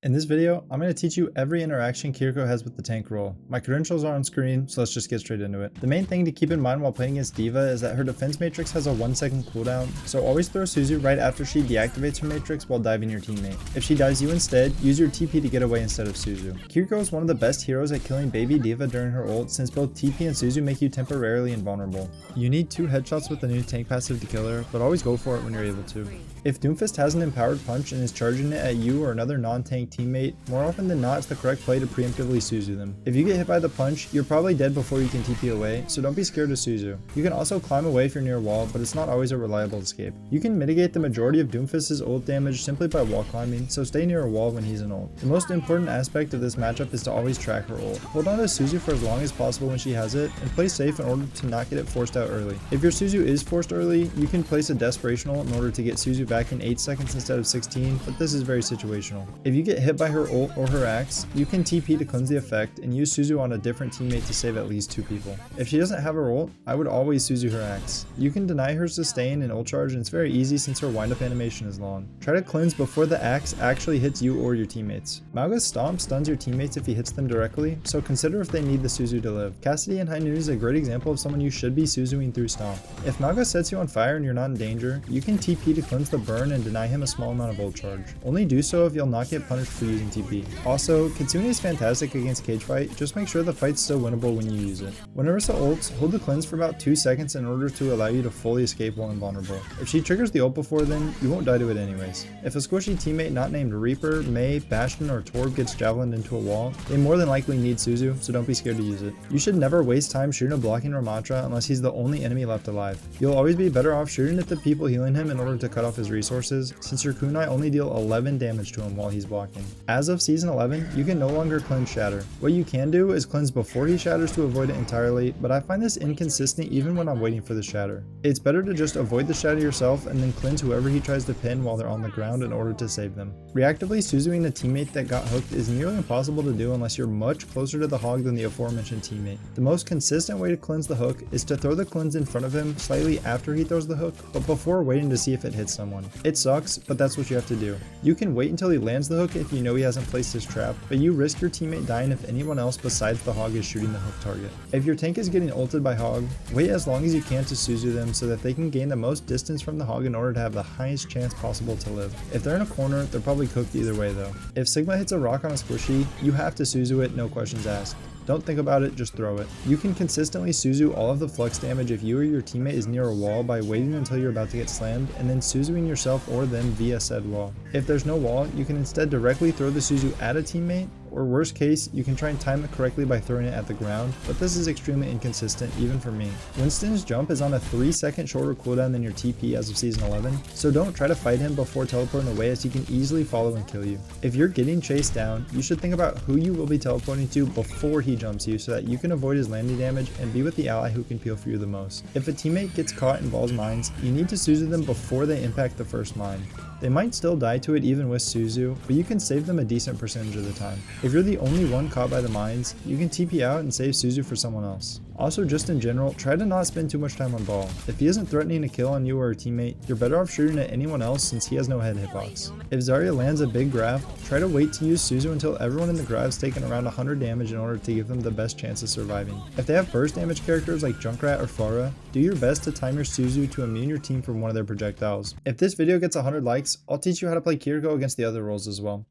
In this video, I'm going to teach you every interaction Kiriko has with the tank role. My credentials are on screen, so let's just get straight into it. The main thing to keep in mind while playing against D.Va is that her defense matrix has a 1-second cooldown, so always throw Suzu right after she deactivates her matrix while diving your teammate. If she dives you instead, use your TP to get away instead of Suzu. Kiriko is one of the best heroes at killing baby D.Va during her ult, since both TP and Suzu make you temporarily invulnerable. You need 2 headshots with the new tank passive to kill her, but always go for it when you're able to. If Doomfist has an empowered punch and is charging it at you or another non-tank teammate, more often than not it's the correct play to preemptively Suzu them. If you get hit by the punch, you're probably dead before you can TP away, so don't be scared to Suzu. You can also climb away if you're near a wall, but it's not always a reliable escape. You can mitigate the majority of Doomfist's ult damage simply by wall climbing, so stay near a wall when he's in ult. The most important aspect of this matchup is to always track her ult. Hold on to Suzu for as long as possible when she has it, and play safe in order to not get it forced out early. If your Suzu is forced early, you can place a desperation ult in order to get Suzu back in 8 seconds instead of 16, but this is very situational. If you get hit by her ult or her axe, you can TP to cleanse the effect and use Suzu on a different teammate to save at least 2 people. If she doesn't have her ult, I would always Suzu her axe. You can deny her sustain and ult charge, and it's very easy since her wind up animation is long. Try to cleanse before the axe actually hits you or your teammates. Mauga's stomp stuns your teammates if he hits them directly, so consider if they need the Suzu to live. Cassidy and High Noon is a great example of someone you should be Suzuing through stomp. If Mauga sets you on fire and you're not in danger, you can TP to cleanse the burn and deny him a small amount of ult charge. Only do so if you'll not get punished for using TP. Also, Kitsune is fantastic against cage fight, just make sure the fight's still winnable when you use it. When Orisa ults, hold the cleanse for about 2 seconds in order to allow you to fully escape while invulnerable. If she triggers the ult before then, you won't die to it anyways. If a squishy teammate not named Reaper, Mei, Bastion, or Torb gets javelined into a wall, they more than likely need Suzu, so don't be scared to use it. You should never waste time shooting a blocking Ramattra unless he's the only enemy left alive. You'll always be better off shooting at the people healing him in order to cut off his resources, since your kunai only deal 11 damage to him while he's blocking. As of season 11, you can no longer cleanse Shatter. What you can do is cleanse before he shatters to avoid it entirely, but I find this inconsistent even when I'm waiting for the shatter. It's better to just avoid the shatter yourself and then cleanse whoever he tries to pin while they're on the ground in order to save them. Reactively Suzuing a teammate that got hooked is nearly impossible to do unless you're much closer to the hog than the aforementioned teammate. The most consistent way to cleanse the hook is to throw the cleanse in front of him slightly after he throws the hook, but before waiting to see if it hits someone. It sucks, but that's what you have to do. You can wait until he lands the hook if you know he hasn't placed his trap, but you risk your teammate dying if anyone else besides the hog is shooting the hook target. If your tank is getting ulted by hog, wait as long as you can to Suzu them so that they can gain the most distance from the hog in order to have the highest chance possible to live. If they're in a corner, they're probably cooked either way though. If Sigma hits a rock on a squishy, you have to Suzu it, no questions asked. Don't think about it, just throw it. You can consistently Suzu all of the flux damage if you or your teammate is near a wall by waiting until you're about to get slammed and then Suzuing yourself or them via said wall. If there's no wall, you can instead directly throw the Suzu at a teammate, or worst case, you can try and time it correctly by throwing it at the ground, but this is extremely inconsistent even for me. Winston's jump is on a 3-second shorter cooldown than your TP as of season 11, so don't try to fight him before teleporting away as he can easily follow and kill you. If you're getting chased down, you should think about who you will be teleporting to before he jumps you so that you can avoid his landing damage and be with the ally who can peel for you the most. If a teammate gets caught in Ball's mines, you need to Suzu them before they impact the first mine. They might still die to it even with Suzu, but you can save them a decent percentage of the time. If you're the only one caught by the mines, you can TP out and save Suzu for someone else. Also, just in general, try to not spend too much time on Ball. If he isn't threatening a kill on you or a teammate, you're better off shooting at anyone else since he has no head hitbox. If Zarya lands a big grav, try to wait to use Suzu until everyone in the grav's taken around 100 damage in order to give them the best chance of surviving. If they have burst damage characters like Junkrat or Pharah, do your best to time your Suzu to immune your team from one of their projectiles. If this video gets 100 likes, I'll teach you how to play Kiriko against the other roles as well.